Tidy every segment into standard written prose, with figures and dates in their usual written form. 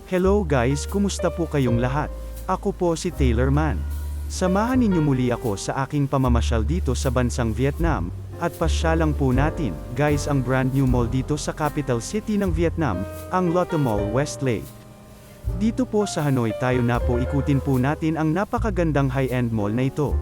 Hello guys, kumusta po kayong lahat? Ako po si Taylor Man. Samahan ninyo muli ako sa aking pamamasyal dito sa bansang Vietnam, at pasyalang po natin, guys, ang brand new mall dito sa capital city ng Vietnam, ang Lotte Mall Westlake. Dito po sa Hanoi tayo na po ikutin po natin ang napakagandang high-end mall na ito.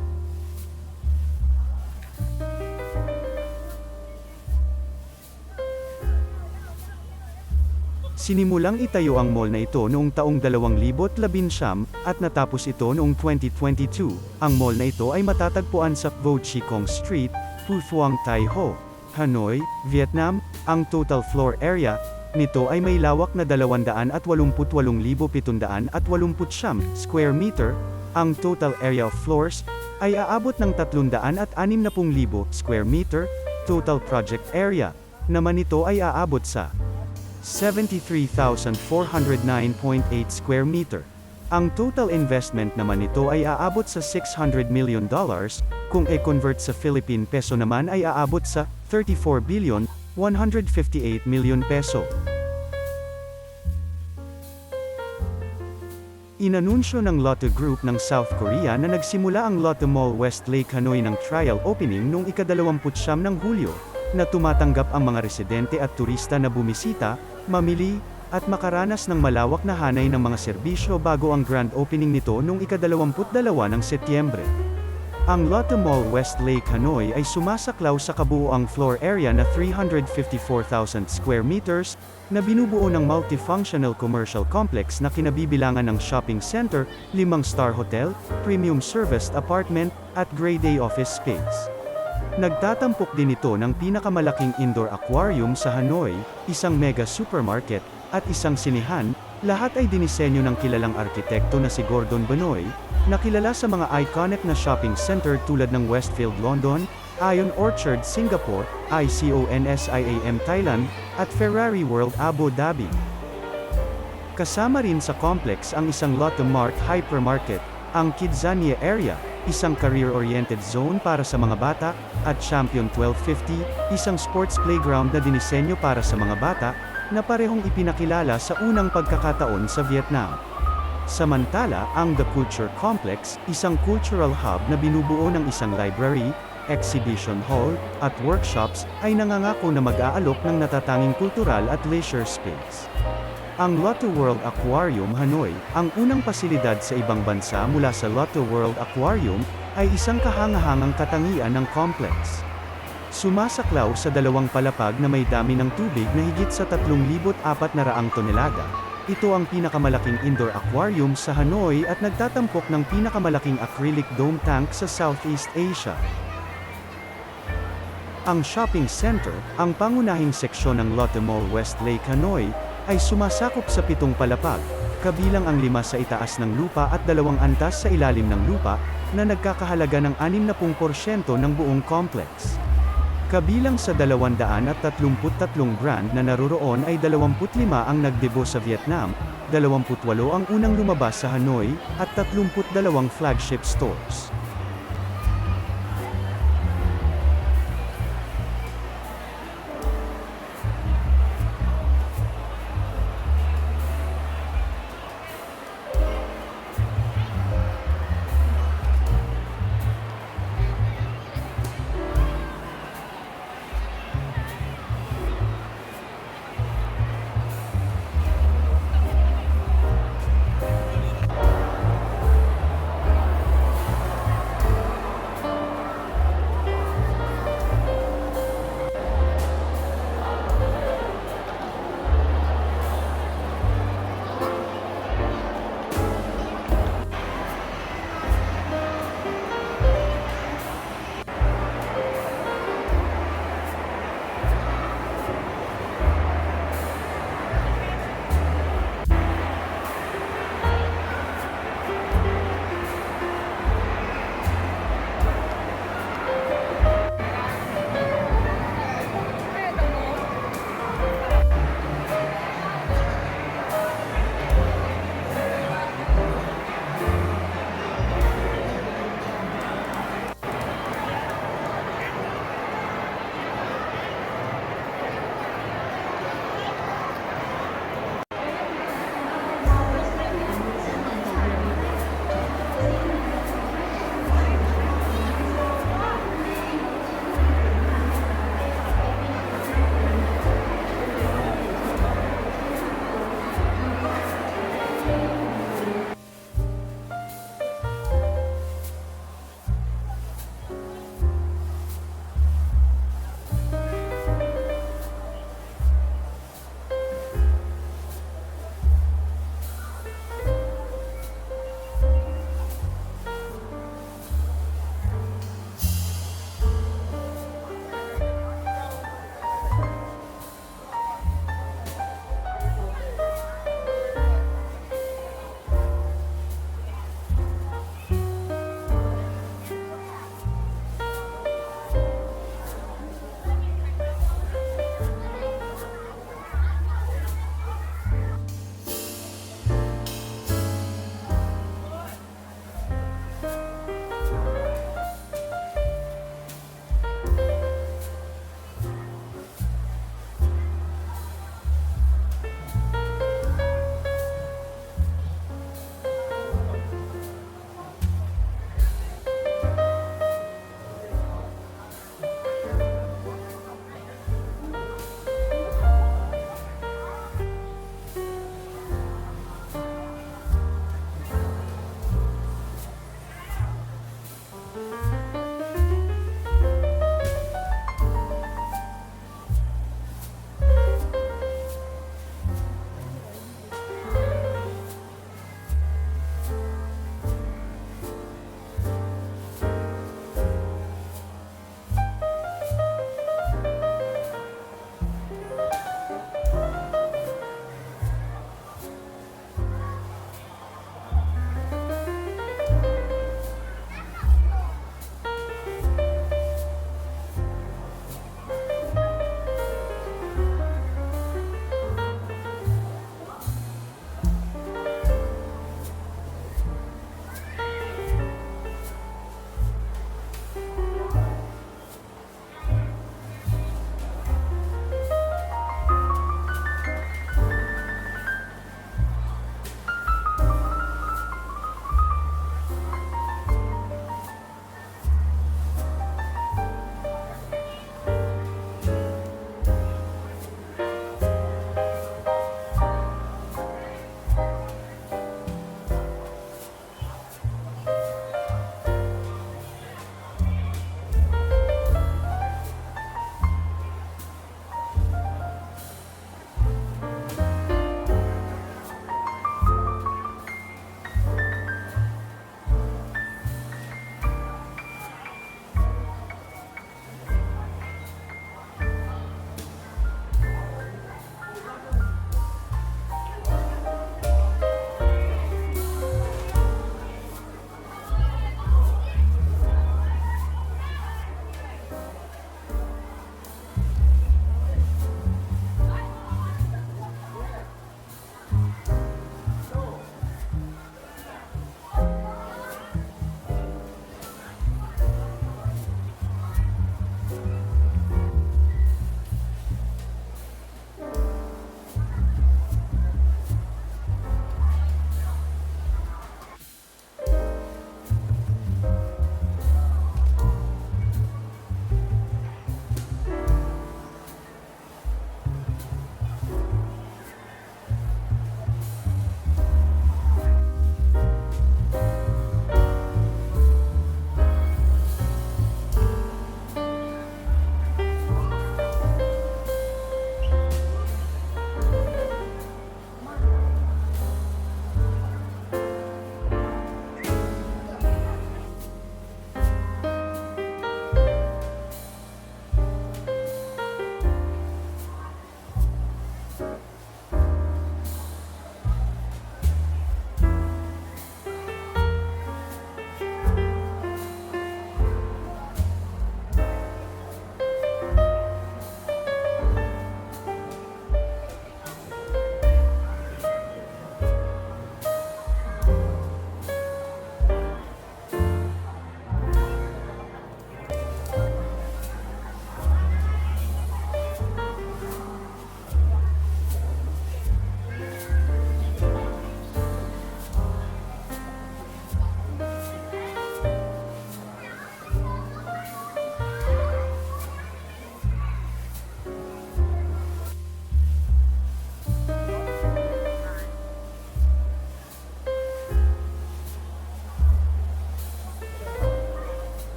Sinimulang itayo ang mall na ito noong taong 2019 at natapos ito noong 2022. Ang mall na ito ay matatagpuan sa Vo Chi Công Street, Phu Thuong Thai Ho, Hanoi, Vietnam. Ang total floor area nito ay may lawak na 288,780 square meter. Ang total area of floors ay aabot ng 360,000 square meter. Total project area naman nito ay aabot sa 73,409.8 square meter. Ang total investment naman nito ay aabot sa $600 million, kung e-convert sa Philippine peso naman ay aabot sa 34,158 million peso. Inanunsyo ng Lotte Group ng South Korea na nagsimula ang Lotte Mall Westlake Hanoi ng trial opening noong ika-29 ng Hulyo, na tumatanggap ang mga residente at turista na bumisita, mamili, at makaranas ng malawak na hanay ng mga serbisyo bago ang grand opening nito noong ika-22 ng Setyembre. Ang Lotte Mall Westlake Hanoi ay sumasaklaw sa kabuuang floor area na 354,000 square meters, na binubuo ng multifunctional commercial complex na kinabibilangan ng shopping center, 5-star hotel, premium serviced apartment, at Grade A office space. Nagtatampok din ito ng pinakamalaking indoor aquarium sa Hanoi, isang mega supermarket, at isang sinihan. Lahat ay dinisenyo ng kilalang arkitekto na si Gordon Banoy, na kilala sa mga iconic na shopping center tulad ng Westfield London, Ion Orchard Singapore, ICONSIAM Thailand, at Ferrari World Abu Dhabi. Kasama rin sa complex ang isang Lotte Mart hypermarket, ang Kidzania area, isang career-oriented zone para sa mga bata, at Champion 1250, isang sports playground na dinisenyo para sa mga bata, na parehong ipinakilala sa unang pagkakataon sa Vietnam. Samantala, ang The Culture Complex, isang cultural hub na binubuo ng isang library, exhibition hall, at workshops, ay nangangako na mag-aalok ng natatanging kultural at leisure space. Ang Lotte World Aquarium Hanoi, ang unang pasilidad sa ibang bansa mula sa Lotte World Aquarium, ay isang kahangahangang katangian ng complex. Sumasaklaw sa dalawang palapag na may dami ng tubig na higit sa 3,400 tonelada. Ito ang pinakamalaking indoor aquarium sa Hanoi at nagtatampok ng pinakamalaking acrylic dome tank sa Southeast Asia. Ang shopping center, ang pangunahing seksyon ng Lotte Mall Westlake Hanoi, ay sumasakop sa 7 palapag, kabilang ang 5 sa itaas ng lupa at 2 antas sa ilalim ng lupa, na nagkakahalaga ng 60% ng buong complex. Kabilang sa 233 brand na naroroon ay 25 ang nagdebo sa Vietnam, 28 ang unang lumabas sa Hanoi, at 32 flagship stores.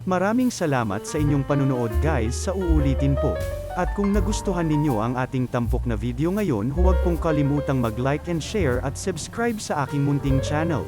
Maraming salamat sa inyong panunood guys, sa uulitin po. At kung nagustuhan ninyo ang ating tampok na video ngayon, huwag pong kalimutang mag-like and share at subscribe sa aking munting channel.